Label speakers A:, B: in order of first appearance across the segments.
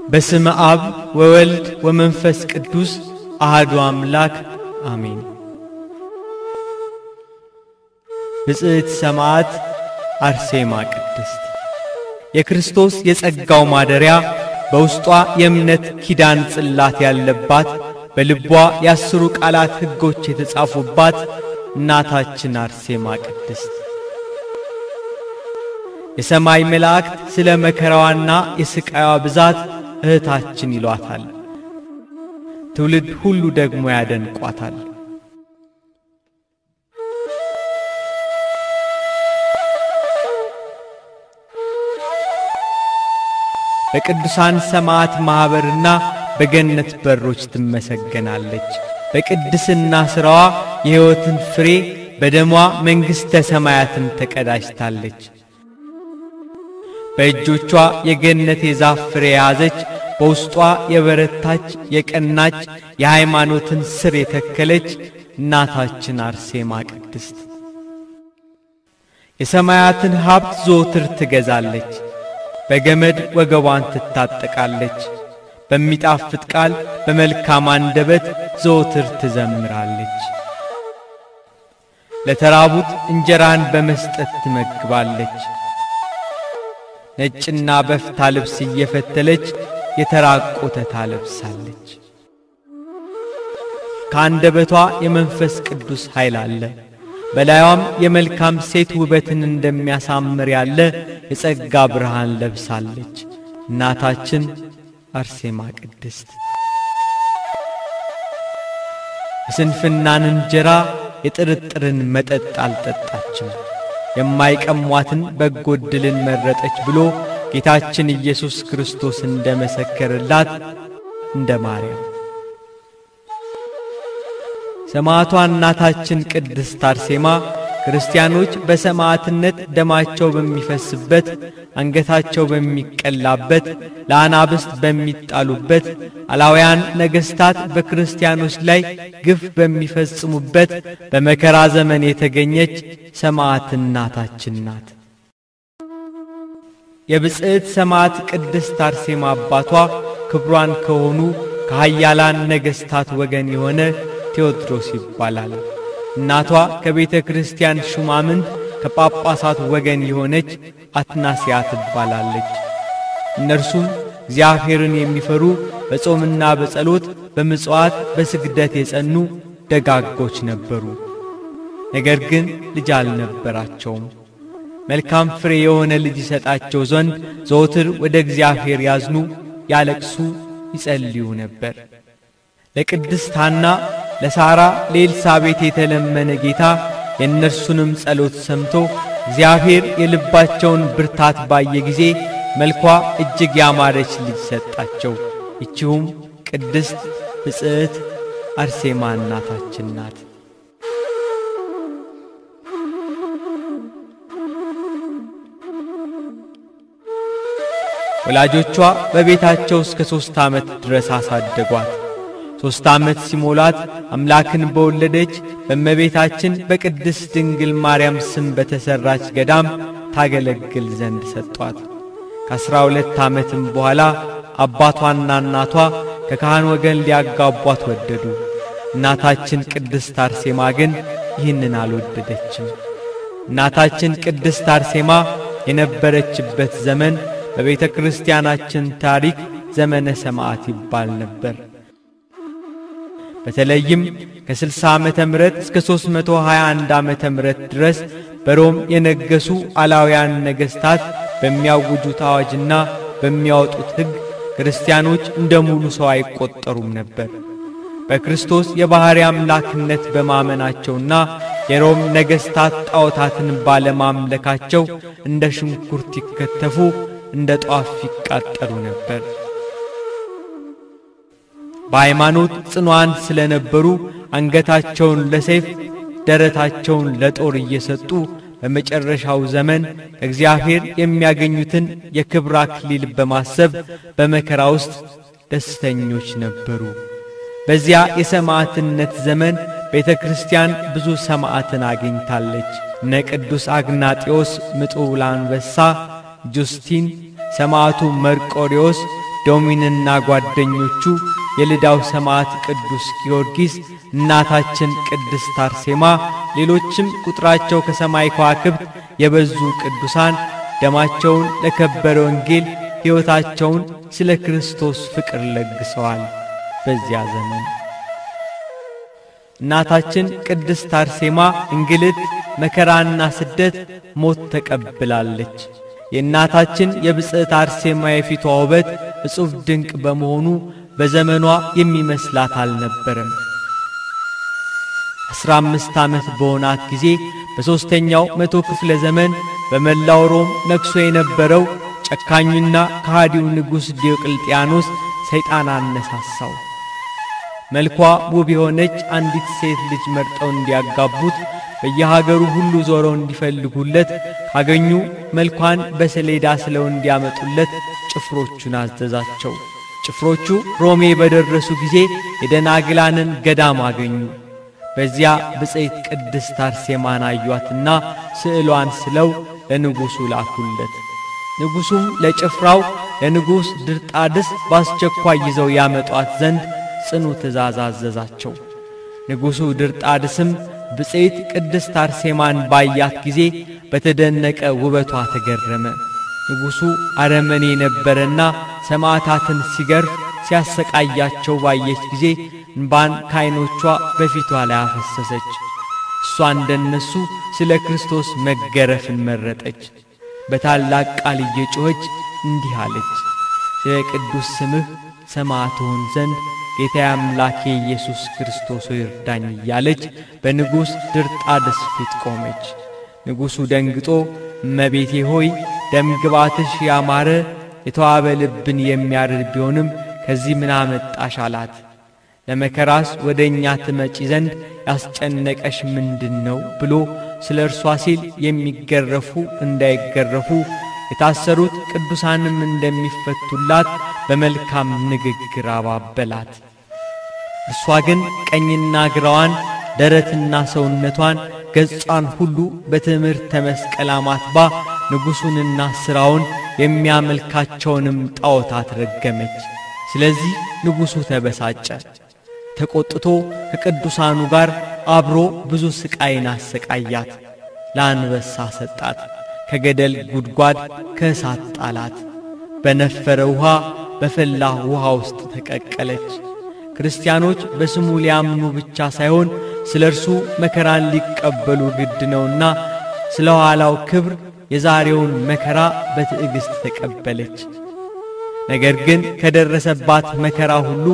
A: በስመ አብ ወወልድ ወመንፈስ ቅዱስ አሐዱ አምላክ አሜን። ብጽዕት ሰማዕት አርሴማ ቅድስት የክርስቶስ የጸጋው ማደሪያ በውስጧ የእምነት ኪዳን ጽላት ያለባት በልቧ የአስሩ ቃላት ሕጎች የተጻፉባት እናታችን አርሴማ ቅድስት የሰማይ መላእክት ስለ መከራዋና የስቃይዋ ብዛት እህታችን ይሏታል። ትውልድ ሁሉ ደግሞ ያደንቋታል። በቅዱሳን ሰማዕት ማኅበርና በገነት በሮች ትመሰገናለች። በቅድስና ሥራዋ የሕይወትን ፍሬ በደሟ መንግሥተ ሰማያትን ተቀዳጅታለች። በእጆቿ የገነት የዛፍ ፍሬ ያዘች፣ በውስጧ የበረታች የቀናች የሃይማኖትን ስር የተከለች እናታችን አርሴማ ቅድስት የሰማያትን ሀብት ዘወትር ትገዛለች። በገመድ ወገቧን ትታጠቃለች። በሚጣፍጥ ቃል በመልካም አንደበት ዘወትር ትዘምራለች። ለተራቡት እንጀራን በመስጠት ትመግባለች። ነጭና በፍታ ልብስ እየፈተለች የተራቆተ ታለብሳለች። ከአንደበቷ የመንፈስ ቅዱስ ኃይል አለ። በላዩም የመልካም ሴት ውበትን እንደሚያሳምር ያለ የጸጋ ብርሃን ለብሳለች። እናታችን አርሴማ ቅድስት የስንፍናን እንጀራ የጥርጥርን መጠጥ አልጠጣችም። የማይቀሟትን በጎ ዕድልን መረጠች ብሎ ጌታችን ኢየሱስ ክርስቶስ እንደመሰከረላት እንደ ማርያም ሰማዕቷ እናታችን ቅድስት አርሴማ ክርስቲያኖች በሰማዕትነት ደማቸው በሚፈስበት አንገታቸው በሚቀላበት ለአናብስት በሚጣሉበት አላውያን ነገሥታት በክርስቲያኖች ላይ ግፍ በሚፈጽሙበት በመከራ ዘመን የተገኘች ሰማዕት እናታችን ናት። የብጽዕት ሰማዕት ቅድስት አርሴማ አባቷ ክብሯን ከሆኑ ከኃያላን ነገሥታት ወገን የሆነ ቴዎድሮስ ይባላል። እናቷ ከቤተ ክርስቲያን ሹማምንት ከጳጳሳት ወገን የሆነች አትናስያ ትባላለች። እነርሱም እግዚአብሔርን የሚፈሩ በጾምና በጸሎት በምጽዋት በስግደት የጸኑ ደጋጎች ነበሩ። ነገር ግን ልጅ አልነበራቸውም። መልካም ፍሬ የሆነ ልጅ ይሰጣቸው ዘንድ ዘወትር ወደ እግዚአብሔር ያዝኑ፣ ያለቅሱ፣ ይጸልዩ ነበር። ለቅድስት ሐና ለሳራ ለኤልሳቤጥ የተለመነ ጌታ የእነርሱንም ጸሎት ሰምቶ እግዚአብሔር የልባቸውን ብርታት ባየ ጊዜ መልኳ እጅግ ያማረች ልጅ ሰጣቸው። ይቺውም ቅድስት ብጽዕት አርሴማ እናታችን ናት። ወላጆቿ በቤታቸው እስከ 3 ዓመት ድረስ አሳደጓት። 3 ዓመት ሲሞላት አምላክን በወለደች በእመቤታችን በቅድስት ድንግል ማርያም ስም በተሰራች ገዳም ታገለግል ዘንድ ሰጧት። ከ12 ዓመትም በኋላ አባቷና እናቷ ከካህን ወገን ሊያጋቧት ወደዱ። እናታችን ቅድስት አርሴማ ግን ይህንን አልወደደችም። እናታችን ቅድስት አርሴማ የነበረችበት ዘመን በቤተ ክርስቲያናችን ታሪክ ዘመነ ሰማዕት ይባል ነበር። በተለይም ከ60 ዓመተ ምህረት እስከ 321 ዓመተ ምህረት ድረስ በሮም የነገሱ አላውያን ነገሥታት በሚያውጁት አዋጅና በሚያወጡት ሕግ ክርስቲያኖች እንደ ሙሉ ሰው አይቆጠሩም ነበር። በክርስቶስ የባሕርይ አምላክነት በማመናቸውና የሮም ነገሥታት ጣዖታትን ባለማምለካቸው እንደ ሽንኩርት ይከተፉ፣ እንደ ጧፍ ይቃጠሉ ነበር። በሃይማኖት ጽኑዓን ስለነበሩ አንገታቸውን ለሰይፍ ደረታቸውን ለጦር እየሰጡ በመጨረሻው ዘመን ከእግዚአብሔር የሚያገኙትን የክብር አክሊል በማሰብ በመከራ ውስጥ ደስተኞች ነበሩ። በዚያ የሰማዕትነት ዘመን ቤተ ክርስቲያን ብዙ ሰማዕትን አግኝታለች። እነ ቅዱስ አግናጢዮስ ምጡዕ ለአንበሳ፣ ጁስቲን፣ ሰማዕቱ መርቆሬዎስ፣ ዶሚንና ጓደኞቹ የልዳው ሰማዕት ቅዱስ ጊዮርጊስ እናታችን ቅድስት አርሴማ ሌሎችም ቁጥራቸው ከሰማይ ከዋክብት የበዙ ቅዱሳን ደማቸውን ለከበረ ወንጌል ሕይወታቸውን ስለ ክርስቶስ ፍቅር ለግሰዋል። በዚያ ዘመን እናታችን ቅድስት አርሴማ እንግልት መከራና ስደት ሞት ተቀብላለች። የእናታችን የብጽዕት አርሴማ የፊቷ ውበት እጹብ ድንቅ በመሆኑ በዘመኗ የሚመስላት አልነበረም። 15 ዓመት በሆናት ጊዜ በሦስተኛው መቶ ክፍለ ዘመን በመላው ሮም ነግሶ የነበረው ጨካኙና ከሃዲው ንጉሥ ዲዮቅልጥያኖስ ሰይጣን አነሳሳው። መልኳ ውብ የሆነች አንዲት ሴት ልጅ መርጠው እንዲያጋቡት በየሀገሩ ሁሉ ዞረው እንዲፈልጉለት ካገኙ መልኳን በሰሌዳ ስለው እንዲያመጡለት ጭፍሮቹን አዘዛቸው። ጭፍሮቹ ሮሜ በደረሱ ጊዜ የደናግላንን ገዳም አገኙ። በዚያ ብጽዕት ቅድስት አርሴማን አዩአትና ስዕሏን ስለው ለንጉሡ ላኩለት። ንጉሡም ለጭፍራው ለንጉሥ ድርጣድስ ባስቸኳይ ይዘው ያመጧት ዘንድ ጽኑ ትእዛዝ አዘዛቸው። ንጉሡ ድርጣድስም ብጽዕት ቅድስት አርሴማን ባያት ጊዜ በተደነቀ ውበቷ ተገረመ። ንጉሡ አረመኔ ነበረና ሰማዕታትን ሲገርፍ ሲያሰቃያቸው ባየች ጊዜ እንባን ከዓይኖቿ በፊቷ ላይ አፈሰሰች። እሷ እንደነሱ ስለ ክርስቶስ መገረፍን መረጠች። በታላቅ ቃል እየጮኸች እንዲህ አለች: ስለ ቅዱስ ስምህ ሰማዕት ሆን ዘንድ ጌታዬ አምላኬ ኢየሱስ ክርስቶስ ይርዳኝ እያለች በንጉሥ ድርጣድስ ፊት ቆመች። ንጉሡ ደንግጦ እመቤቴ ሆይ ደምግባትሽ ያማረ የተዋበ ልብን የሚያርድ ቢሆንም ከዚህ ምን አመጣሽ አላት። ለመከራስ ወደኛ ትመጪ ዘንድ ያስጨነቀሽ ምንድነው ብሎ ስለ እርሷ ሲል የሚገረፉ እንዳይገረፉ የታሰሩት ቅዱሳንም እንደሚፈቱላት በመልካም ንግግር አባበላት። እርሷ ግን ቀኝና ግራዋን ደረትና ሰውነቷን ገጻን ሁሉ በትምህርተ መስቀል አማትባ ንጉሡንና ሥራውን የሚያመልካቸውንም ጣዖታት ረገመች። ስለዚህ ንጉሡ ተበሳጨ። ተቆጥቶ ከቅዱሳኑ ጋር አብሮ ብዙ ስቃይን አሰቃያት። ለአንበሳ ሰጣት፣ ከገደል ጉድጓድ ከእሳት ጣላት። በነፈረ ውሃ በፈላ ውሃ ውስጥ ተቀቀለች። ክርስቲያኖች በስሙ ሊያምኑ ብቻ ሳይሆን ስለ እርሱ መከራን ሊቀበሉ ግድ ነውና ስለ ኋላው ክብር የዛሬውን መከራ በትዕግሥት ተቀበለች። ነገር ግን ከደረሰባት መከራ ሁሉ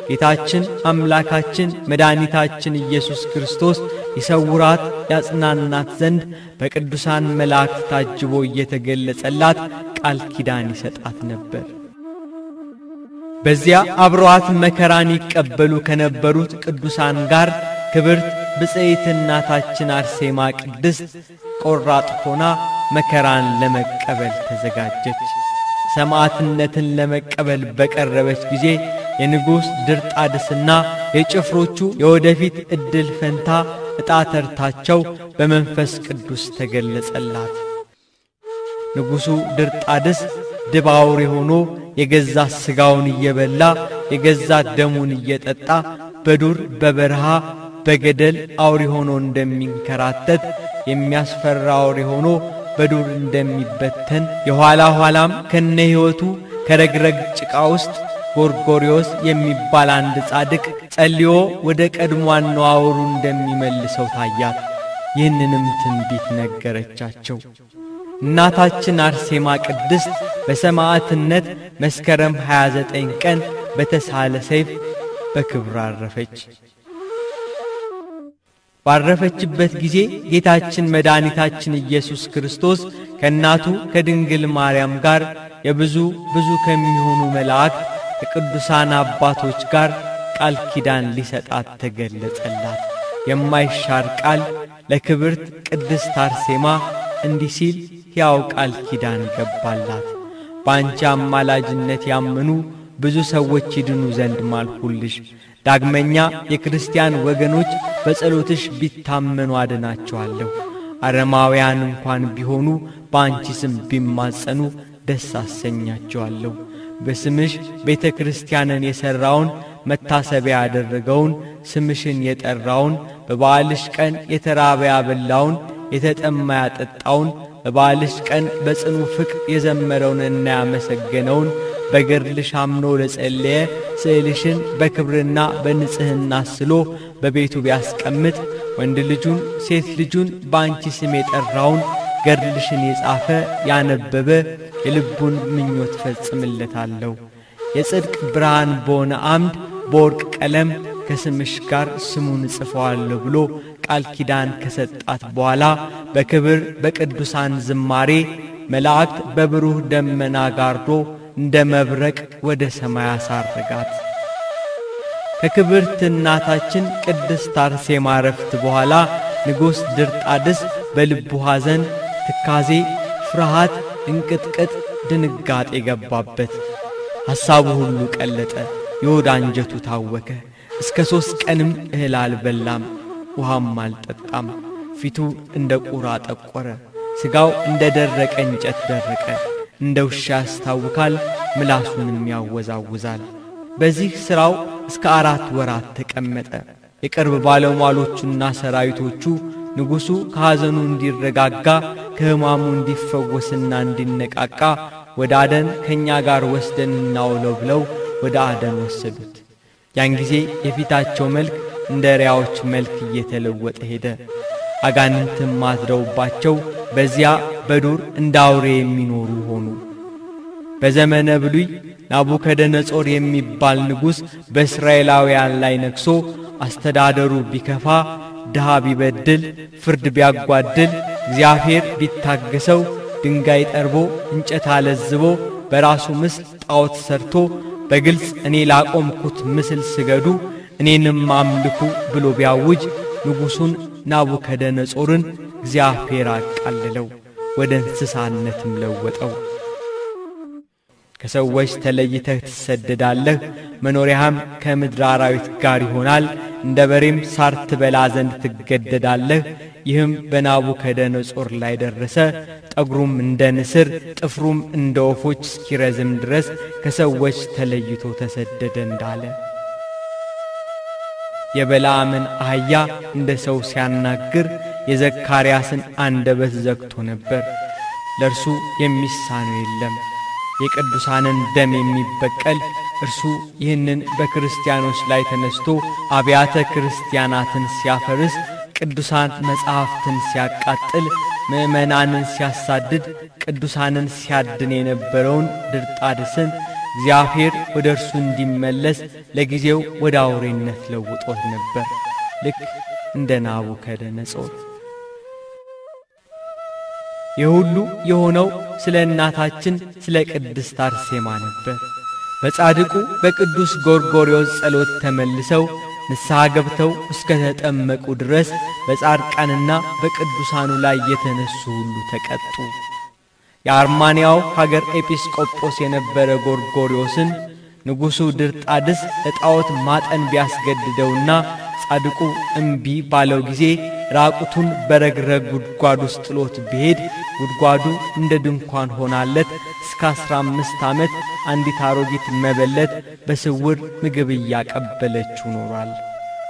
A: ጌታችን አምላካችን መድኃኒታችን ኢየሱስ ክርስቶስ ይሰውራት ያጽናናት ዘንድ በቅዱሳን መላእክት ታጅቦ እየተገለጸላት ቃል ኪዳን ይሰጣት ነበር። በዚያ አብረዋት መከራን ይቀበሉ ከነበሩት ቅዱሳን ጋር ክብርት ብጽዕት እናታችን አርሴማ ቅድስት ቆራጥ ሆና መከራን ለመቀበል ተዘጋጀች። ሰማዕትነትን ለመቀበል በቀረበች ጊዜ የንጉሥ ድርጣድስና የጭፍሮቹ የወደፊት ዕድል ፈንታ ዕጣ ተርታቸው በመንፈስ ቅዱስ ተገለጸላት። ንጉሡ ድርጣድስ ድብ አውሬ ሆኖ የገዛ ሥጋውን እየበላ የገዛ ደሙን እየጠጣ በዱር በበረሃ በገደል አውሬ ሆኖ እንደሚንከራተት የሚያስፈራ አውሬ ሆኖ በዱር እንደሚበተን የኋላ ኋላም ከነ ሕይወቱ ከረግረግ ጭቃ ውስጥ ጎርጎርዮስ የሚባል አንድ ጻድቅ ጸልዮ ወደ ቀድሞ አነዋወሩ እንደሚመልሰው ታያት። ይህንንም ትንቢት ነገረቻቸው። እናታችን አርሴማ ቅድስት በሰማዕትነት መስከረም 29 ቀን በተሳለ ሰይፍ በክብር አረፈች። ባረፈችበት ጊዜ ጌታችን መድኃኒታችን ኢየሱስ ክርስቶስ ከእናቱ ከድንግል ማርያም ጋር የብዙ ከሚሆኑ መላእክት ከቅዱሳን አባቶች ጋር ቃል ኪዳን ሊሰጣት ተገለጸላት። የማይሻር ቃል ለክብርት ቅድስት አርሴማ እንዲህ ሲል ሕያው ቃል ኪዳን ገባላት። በአንቺ አማላጅነት ያመኑ ብዙ ሰዎች ይድኑ ዘንድ ማልሁልሽ። ዳግመኛ የክርስቲያን ወገኖች በጸሎትሽ ቢታመኑ አድናቸዋለሁ። አረማውያን እንኳን ቢሆኑ በአንቺ ስም ቢማጸኑ ደስ አሰኛቸዋለሁ። በስምሽ ቤተ ክርስቲያንን የሠራውን መታሰቢያ ያደረገውን ስምሽን የጠራውን በበዓልሽ ቀን የተራበ ያበላውን የተጠማ ያጠጣውን በበዓልሽ ቀን በጽኑ ፍቅር የዘመረውንና ያመሰገነውን በገድልሽ አምኖ ለጸለየ ስዕልሽን በክብርና በንጽሕና ስሎ በቤቱ ቢያስቀምጥ ወንድ ልጁን ሴት ልጁን በአንቺ ስም የጠራውን ገድልሽን የጻፈ ያነበበ የልቡን ምኞት ፈጽምለታለሁ። የጽድቅ ብርሃን በሆነ አምድ በወርቅ ቀለም ከስምሽ ጋር ስሙን ጽፈዋለሁ ብሎ ቃል ኪዳን ከሰጣት በኋላ በክብር በቅዱሳን ዝማሬ መላእክት በብሩህ ደመና ጋርዶ እንደ መብረቅ ወደ ሰማይ አሳረጋት። ከክብርት እናታችን ቅድስት አርሴማ ዕረፍት በኋላ ንጉሥ ድርጣድስ በልቡ ሐዘን፣ ትካዜ፣ ፍርሃት፣ እንቅጥቅጥ፣ ድንጋጤ ገባበት። ሐሳቡ ሁሉ ቀለጠ። የሆድ አንጀቱ ታወከ። እስከ 3 ቀንም እህል አልበላም፣ ውሃም አልጠጣም። ፊቱ እንደ ቁራ ጠቆረ፣ ሥጋው እንደ ደረቀ እንጨት ደረቀ። እንደ ውሻ ያስታውካል፣ ምላሱንም ያወዛውዛል። በዚህ ሥራው እስከ 4 ወራት ተቀመጠ። የቅርብ ባለሟሎቹና ሰራዊቶቹ ንጉሡ ከሐዘኑ እንዲረጋጋ ከሕማሙ እንዲፈወስና እንዲነቃቃ ወደ አደን ከእኛ ጋር ወስደን እናውለው ብለው ወደ አደን ወሰዱት። ያን ጊዜ የፊታቸው መልክ እንደ ሪያዎች መልክ እየተለወጠ ሄደ። አጋንንትም አድረውባቸው በዚያ በዱር እንደ አውሬ የሚኖሩ ሆኑ። በዘመነ ብሉይ ናቡከደነጾር የሚባል ንጉሥ በእስራኤላውያን ላይ ነግሶ አስተዳደሩ ቢከፋ፣ ድሃ ቢበድል፣ ፍርድ ቢያጓድል፣ እግዚአብሔር ቢታገሰው ድንጋይ ጠርቦ እንጨት አለዝቦ በራሱ ምስል ጣዖት ሰርቶ በግልጽ እኔ ላቆምኩት ምስል ስገዱ እኔንም አምልኩ ብሎ ቢያውጅ ንጉሡን ናቡከደነጾርን እግዚአብሔር አቃለለው፣ ወደ እንስሳነትም ለወጠው። ከሰዎች ተለይተህ ትሰደዳለህ፣ መኖሪያህም ከምድር አራዊት ጋር ይሆናል። እንደ በሬም ሳር ትበላ ዘንድ ትገደዳለህ። ይህም በናቡከደነጾር ላይ ደረሰ። ጠጉሩም እንደ ንስር ጥፍሩም እንደ ወፎች እስኪረዝም ድረስ ከሰዎች ተለይቶ ተሰደደ እንዳለ። የበለዓምን አህያ እንደ ሰው ሲያናግር የዘካርያስን አንደበት ዘግቶ ነበር። ለእርሱ የሚሳነው የለም። የቅዱሳንን ደም የሚበቀል እርሱ ይህንን በክርስቲያኖች ላይ ተነስቶ አብያተ ክርስቲያናትን ሲያፈርስ፣ ቅዱሳን መጻሕፍትን ሲያቃጥል፣ ምእመናንን ሲያሳድድ፣ ቅዱሳንን ሲያድን የነበረውን ድርጣድስን እግዚአብሔር ወደ እርሱ እንዲመለስ ለጊዜው ወደ አውሬነት ለውጦት ነበር፣ ልክ እንደ ናቡከደነጾር። የሁሉ የሆነው ስለ እናታችን ስለ ቅድስት አርሴማ ነበር። በጻድቁ በቅዱስ ጎርጎርዮስ ጸሎት ተመልሰው ንስሐ ገብተው እስከ ተጠመቁ ድረስ በጻድቃንና በቅዱሳኑ ላይ የተነሱ ሁሉ ተቀጡ። የአርማንያው ሀገር ኤጲስቆጶስ የነበረ ጎርጎርዮስን ንጉሡ ድርጣድስ ለጣዖት ማጠን ቢያስገድደውና ጻድቁ እምቢ ባለው ጊዜ ራቁቱን በረግረግ ጉድጓድ ውስጥ ጥሎት ቢሄድ ጉድጓዱ እንደ ድንኳን ሆናለት እስከ 15 ዓመት አንዲት አሮጊት መበለት በስውር ምግብ እያቀበለችው ኖሯል።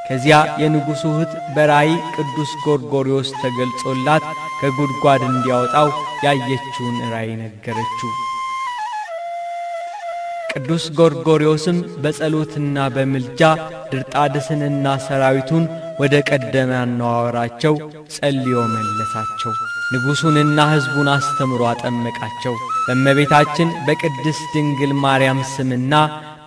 A: ከዚያ የንጉሡ እህት በራእይ ቅዱስ ጎርጎርዮስ ተገልጾላት ከጉድጓድ እንዲያወጣው ያየችውን ራእይ ነገረችው። ቅዱስ ጎርጎርዮስም በጸሎትና በምልጃ ድርጣድስንና ሰራዊቱን ወደ ቀደመ አነዋወራቸው ጸልዮ መለሳቸው። ንጉሡንና ሕዝቡን አስተምሮ አጠመቃቸው። በእመቤታችን በቅድስት ድንግል ማርያም ስምና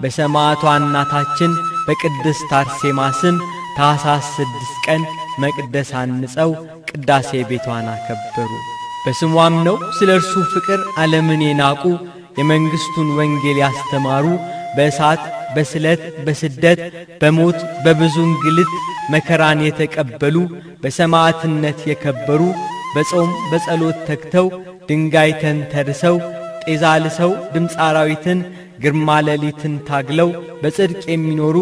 A: በሰማዕቷ እናታችን በቅድስት አርሴማ ስም ታኅሳስ 6 ቀን መቅደስ አንጸው ቅዳሴ ቤቷን አከበሩ። በስሟም ነው ስለ እርሱ ፍቅር ዓለምን የናቁ የመንግሥቱን ወንጌል ያስተማሩ፣ በእሳት በስለት በስደት በሞት በብዙ እንግልት መከራን የተቀበሉ፣ በሰማዕትነት የከበሩ፣ በጾም በጸሎት ተግተው ድንጋይ ተንተርሰው ጤዛ ልሰው ድምፀ አራዊትን ግርማ ሌሊትን ታግለው በጽድቅ የሚኖሩ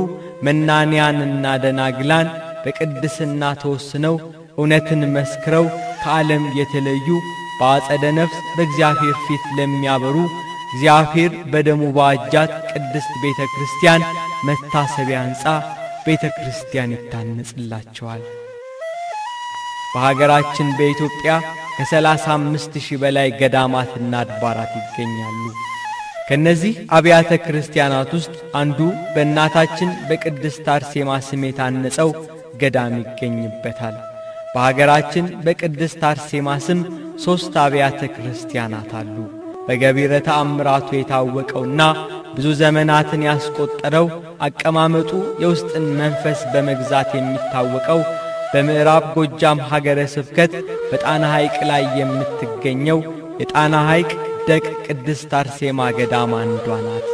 A: መናንያንና ደናግላን በቅድስና ተወስነው እውነትን መስክረው ከዓለም የተለዩ በአጸደ ነፍስ በእግዚአብሔር ፊት ለሚያበሩ እግዚአብሔር በደሙ ባጃት ቅድስት ቤተ ክርስቲያን መታሰቢያ ሕንጻ ቤተ ክርስቲያን ይታነጽላቸዋል። በሀገራችን በኢትዮጵያ ከ35,000 በላይ ገዳማትና አድባራት ይገኛሉ። ከነዚህ አብያተ ክርስቲያናት ውስጥ አንዱ በእናታችን በቅድስት አርሴማ ስም የታነጸው ገዳም ይገኝበታል። በሀገራችን በቅድስት አርሴማ ስም 3 አብያተ ክርስቲያናት አሉ። በገቢረ ተአምራቱ የታወቀውና ብዙ ዘመናትን ያስቆጠረው አቀማመጡ የውስጥን መንፈስ በመግዛት የሚታወቀው በምዕራብ ጎጃም ሀገረ ስብከት በጣና ሐይቅ ላይ የምትገኘው የጣና ሐይቅ ደቅ ቅድስት አርሴማ ገዳም አንዷ ናት።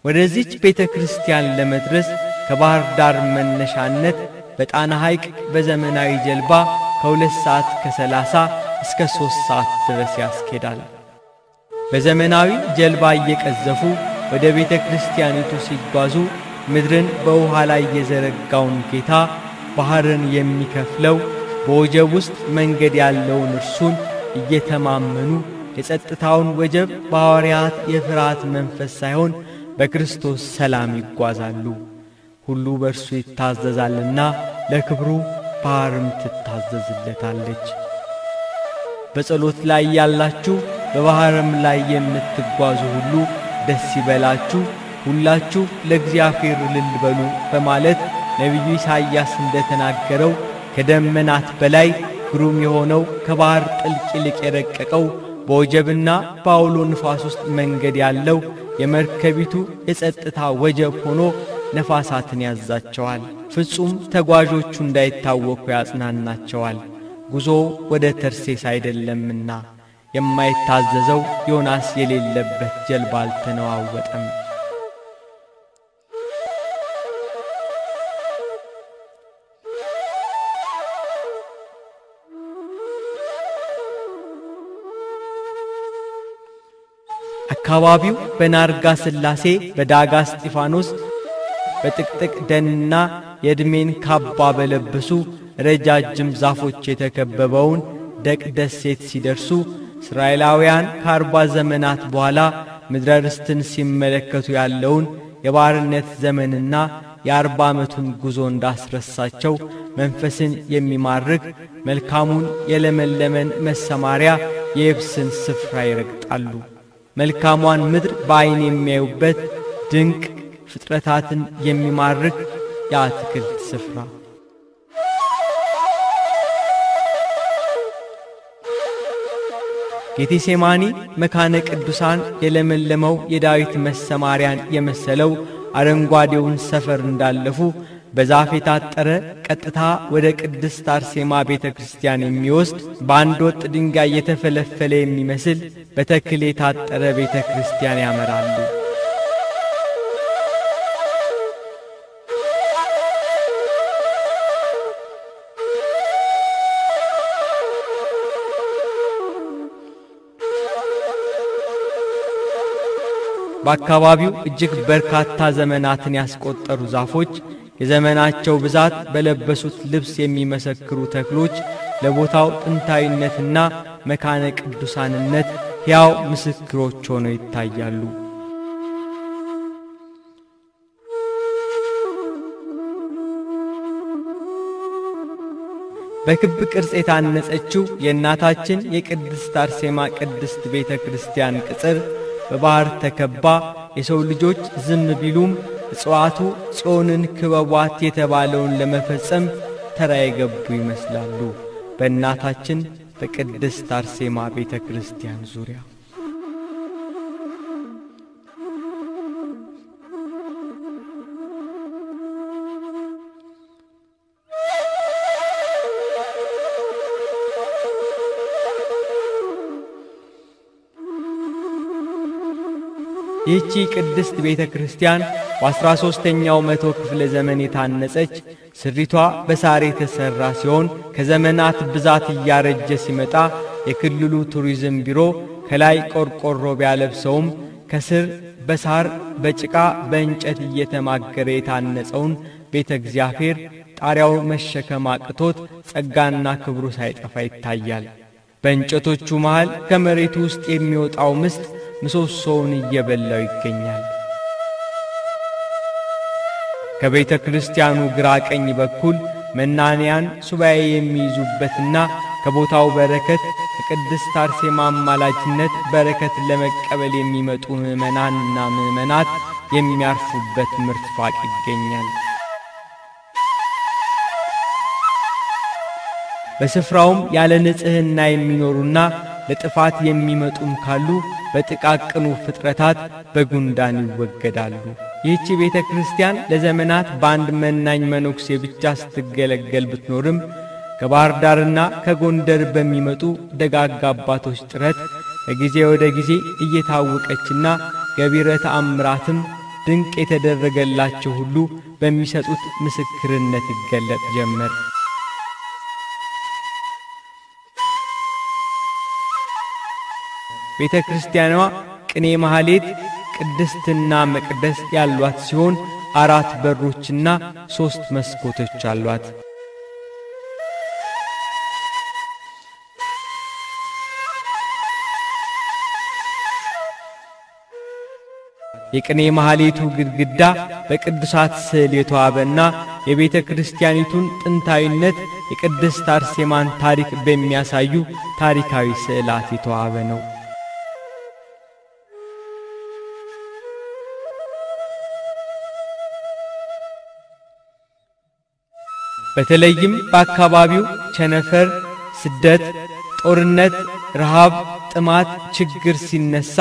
A: ወደዚች ቤተ ክርስቲያን ለመድረስ ከባህር ዳር መነሻነት በጣና ሐይቅ በዘመናዊ ጀልባ ከ2 ሰዓት ከ30 እስከ 3 ሰዓት ድረስ ያስኬዳል። በዘመናዊ ጀልባ እየቀዘፉ ወደ ቤተ ክርስቲያኒቱ ሲጓዙ ምድርን በውሃ ላይ የዘረጋውን ጌታ ባህርን የሚከፍለው በወጀብ ውስጥ መንገድ ያለውን እርሱን እየተማመኑ የጸጥታውን ወጀብ በሐዋርያት የፍርሃት መንፈስ ሳይሆን በክርስቶስ ሰላም ይጓዛሉ። ሁሉ በእርሱ ይታዘዛልና ለክብሩ ባህርም ትታዘዝለታለች። በጸሎት ላይ ያላችሁ በባህርም ላይ የምትጓዙ ሁሉ ደስ ይበላችሁ፣ ሁላችሁ ለእግዚአብሔር እልል በሉ በማለት ነቢዩ ኢሳይያስ እንደተናገረው ከደመናት በላይ ግሩም የሆነው ከባህር ጥልቅ ይልቅ የረቀቀው በወጀብና በአውሎ ንፋስ ውስጥ መንገድ ያለው የመርከቢቱ የጸጥታ ወጀብ ሆኖ ነፋሳትን ያዛቸዋል። ፍጹም ተጓዦቹ እንዳይታወኩ ያጽናናቸዋል። ጉዞ ወደ ተርሴስ አይደለምና የማይታዘዘው ዮናስ የሌለበት ጀልባ አልተነዋወጠም። አካባቢው በናርጋ ስላሴ በዳጋ እስጢፋኖስ በጥቅጥቅ ደንና የዕድሜን ካባ በለበሱ ረጃጅም ዛፎች የተከበበውን ደቅ ደሴት ሲደርሱ እስራኤላውያን ከ40 ዘመናት በኋላ ምድረ ርስትን ሲመለከቱ ያለውን የባርነት ዘመንና የ40 ዓመቱን ጉዞ እንዳስረሳቸው መንፈስን የሚማርክ መልካሙን የለመለመን መሰማሪያ የየብስን ስፍራ ይረግጣሉ። መልካሟን ምድር በዓይን የሚያዩበት ድንቅ ፍጥረታትን የሚማርክ የአትክልት ስፍራ ጌቴሴማኒ መካነ ቅዱሳን የለመለመው የዳዊት መሰማሪያን የመሰለው አረንጓዴውን ሰፈር እንዳለፉ በዛፍ የታጠረ ቀጥታ ወደ ቅድስት አርሴማ ቤተ ክርስቲያን የሚወስድ በአንድ ወጥ ድንጋይ የተፈለፈለ የሚመስል በተክል የታጠረ ቤተ ክርስቲያን ያመራሉ። በአካባቢው እጅግ በርካታ ዘመናትን ያስቆጠሩ ዛፎች፣ የዘመናቸው ብዛት በለበሱት ልብስ የሚመሰክሩ ተክሎች ለቦታው ጥንታዊነትና መካነ ቅዱሳንነት ሕያው ምስክሮች ሆነው ይታያሉ። በክብ ቅርጽ የታነጸችው የእናታችን የቅድስት አርሴማ ቅድስት ቤተ ክርስቲያን ቅጽር በባህር ተከባ የሰው ልጆች ዝም ቢሉም እጽዋቱ ጽዮንን ክበቧት የተባለውን ለመፈጸም ተራ የገቡ ይመስላሉ። በእናታችን በቅድስት አርሴማ ቤተ ክርስቲያን ዙሪያ ይህቺ ቅድስት ቤተ ክርስቲያን በ13ኛው መቶ ክፍለ ዘመን የታነጸች ስሪቷ በሳር የተሰራ ሲሆን ከዘመናት ብዛት እያረጀ ሲመጣ የክልሉ ቱሪዝም ቢሮ ከላይ ቆርቆሮ ቢያለብሰውም ከስር በሳር በጭቃ በእንጨት እየተማገረ የታነጸውን ቤተ እግዚአብሔር ጣሪያው መሸከም አቅቶት ጸጋና ክብሩ ሳይጠፋ ይታያል። በእንጨቶቹ መሃል ከመሬቱ ውስጥ የሚወጣው ምስጥ ምሰሶውን እየበላው ይገኛል። ከቤተ ክርስቲያኑ ግራ ቀኝ በኩል መናንያን ሱባኤ የሚይዙበትና ከቦታው በረከት ከቅድስት አርሴማ አማላጅነት በረከት ለመቀበል የሚመጡ ምእመናንና ምእመናት የሚያርፉበት ምርትፋቅ ይገኛል። በስፍራውም ያለ ንጽህና የሚኖሩና ለጥፋት የሚመጡም ካሉ በጥቃቅኑ ፍጥረታት በጉንዳን ይወገዳሉ። ይህች ቤተ ክርስቲያን ለዘመናት በአንድ መናኝ መነኩሴ ብቻ ስትገለገል ብትኖርም ከባህር ዳርና ከጎንደር በሚመጡ ደጋግ አባቶች ጥረት ከጊዜ ወደ ጊዜ እየታወቀችና ገቢረ ተአምራትም ድንቅ የተደረገላቸው ሁሉ በሚሰጡት ምስክርነት ይገለጥ ጀመር። ቤተ ክርስቲያኗ ቅኔ ማህሌት፣ ቅድስትና መቅደስ ያሏት ሲሆን 4 በሮችና 3 መስኮቶች አሏት። የቅኔ ማህሌቱ ግድግዳ በቅዱሳት ስዕል የተዋበና የቤተ ክርስቲያኒቱን ጥንታዊነት የቅድስት አርሴማን ታሪክ በሚያሳዩ ታሪካዊ ስዕላት የተዋበ ነው። በተለይም በአካባቢው ቸነፈር፣ ስደት፣ ጦርነት፣ ረሃብ፣ ጥማት፣ ችግር ሲነሳ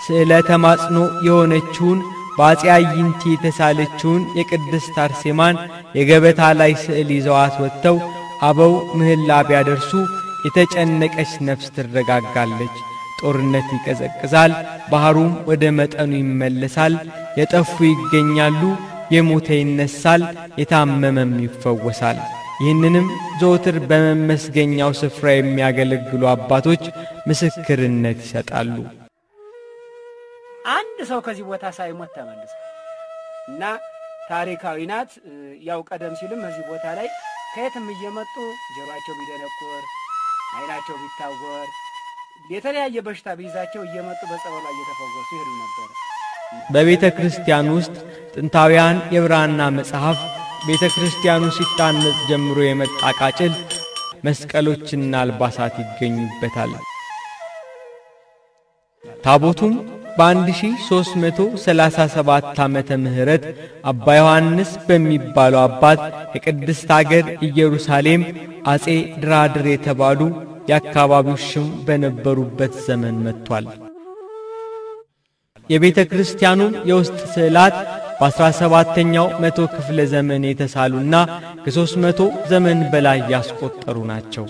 A: ስዕለ ተማጽኖ የሆነችውን በአፄ አይንቲ የተሳለችውን የቅድስት አርሴማን የገበታ ላይ ስዕል ይዘዋት ወጥተው አበው ምህላ ቢያደርሱ የተጨነቀች ነፍስ ትረጋጋለች። ጦርነት ይቀዘቅዛል፣ ባህሩም ወደ መጠኑ ይመለሳል፣ የጠፉ ይገኛሉ፣ የሞተ ይነሳል፣ የታመመም ይፈወሳል። ይህንንም ዘወትር በመመስገኛው ስፍራ የሚያገለግሉ አባቶች ምስክርነት ይሰጣሉ።
B: አንድ ሰው ከዚህ ቦታ ሳይሞት ተመለሰ እና ታሪካዊ ናት። ያው ቀደም ሲልም እዚህ ቦታ ላይ ከየትም እየመጡ ጀሯቸው ቢደነቆር፣ አይናቸው ቢታወር፣ የተለያየ በሽታ ቢይዛቸው እየመጡ በጸበሏ እየተፈወሱ ይሄዱ ነበር።
A: በቤተ ክርስቲያን ውስጥ ጥንታውያን የብራና መጽሐፍ ቤተ ክርስቲያኑ ሲታነጽ ጀምሮ የመጣ ቃጭል፣ መስቀሎችና አልባሳት ይገኙበታል። ታቦቱም በ1337 ዓመተ ምህረት አባ ዮሐንስ በሚባለው አባት የቅድስት አገር ኢየሩሳሌም አፄ ድራድር የተባሉ የአካባቢው ሽም በነበሩበት ዘመን መጥቷል። የቤተ ክርስቲያኑ የውስጥ ስዕላት በ17ኛው መቶ ክፍለ ዘመን የተሳሉና ከ300 ዘመን በላይ ያስቆጠሩ ናቸው።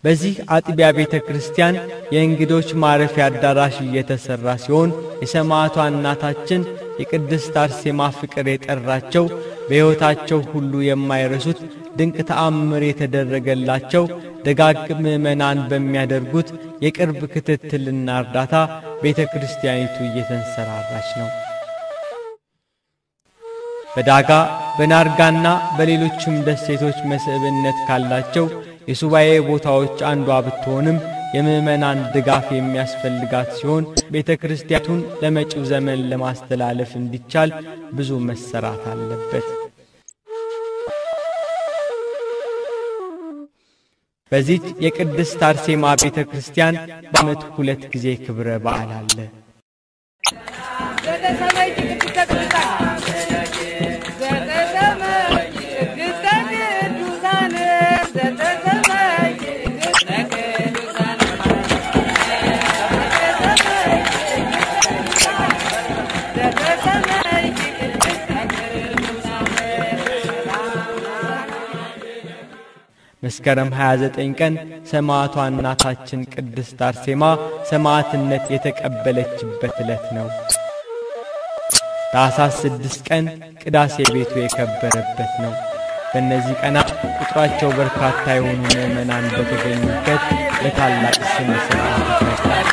A: በዚህ አጥቢያ ቤተ ክርስቲያን የእንግዶች ማረፊያ አዳራሽ እየተሰራ ሲሆን የሰማዕቷ እናታችን የቅድስት አርሴማ ፍቅር የጠራቸው በሕይወታቸው ሁሉ የማይረሱት ድንቅ ተአምር የተደረገላቸው ደጋግ ምእመናን በሚያደርጉት የቅርብ ክትትልና እርዳታ ቤተ ክርስቲያኒቱ እየተንሰራራች ነው። በዳጋ በናርጋና በሌሎችም ደሴቶች መስህብነት ካላቸው የሱባኤ ቦታዎች አንዷ ብትሆንም የምእመናን ድጋፍ የሚያስፈልጋት ሲሆን ቤተ ክርስቲያኑን ለመጪው ዘመን ለማስተላለፍ እንዲቻል ብዙ መሰራት አለበት። በዚህ የቅድስት አርሴማ ቤተ ክርስቲያን በዓመት 2 ጊዜ ክብረ በዓል አለ። መስከረም 29 ቀን ሰማዕቷ እናታችን ቅድስት አርሴማ ሰማዕትነት የተቀበለችበት ዕለት ነው። ታኅሳስ 6 ቀን ቅዳሴ ቤቱ የከበረበት ነው። በእነዚህ ቀናት ቁጥራቸው በርካታ የሆኑ ምእመናን በተገኙበት በታላቅ ስነ ስርዓት ይፈታል።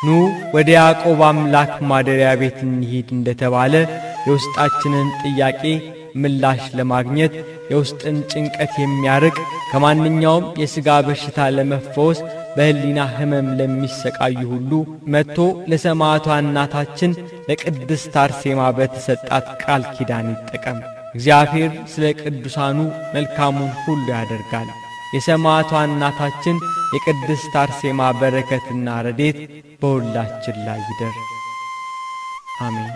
A: ኑ ወደ ያዕቆብ አምላክ ማደሪያ ቤት እንሂድ እንደተባለ የውስጣችንን ጥያቄ ምላሽ ለማግኘት የውስጥን ጭንቀት የሚያርቅ ከማንኛውም የሥጋ በሽታ ለመፈወስ በህሊና ህመም ለሚሰቃዩ ሁሉ መጥቶ ለሰማዕቷ እናታችን ለቅድስት አርሴማ በተሰጣት ቃል ኪዳን ይጠቀም። እግዚአብሔር ስለ ቅዱሳኑ መልካሙን ሁሉ ያደርጋል። የሰማዕቷ እናታችን የቅድስት አርሴማ በረከትና ረድኤት በሁላችን ላይ ይደር። አሜን።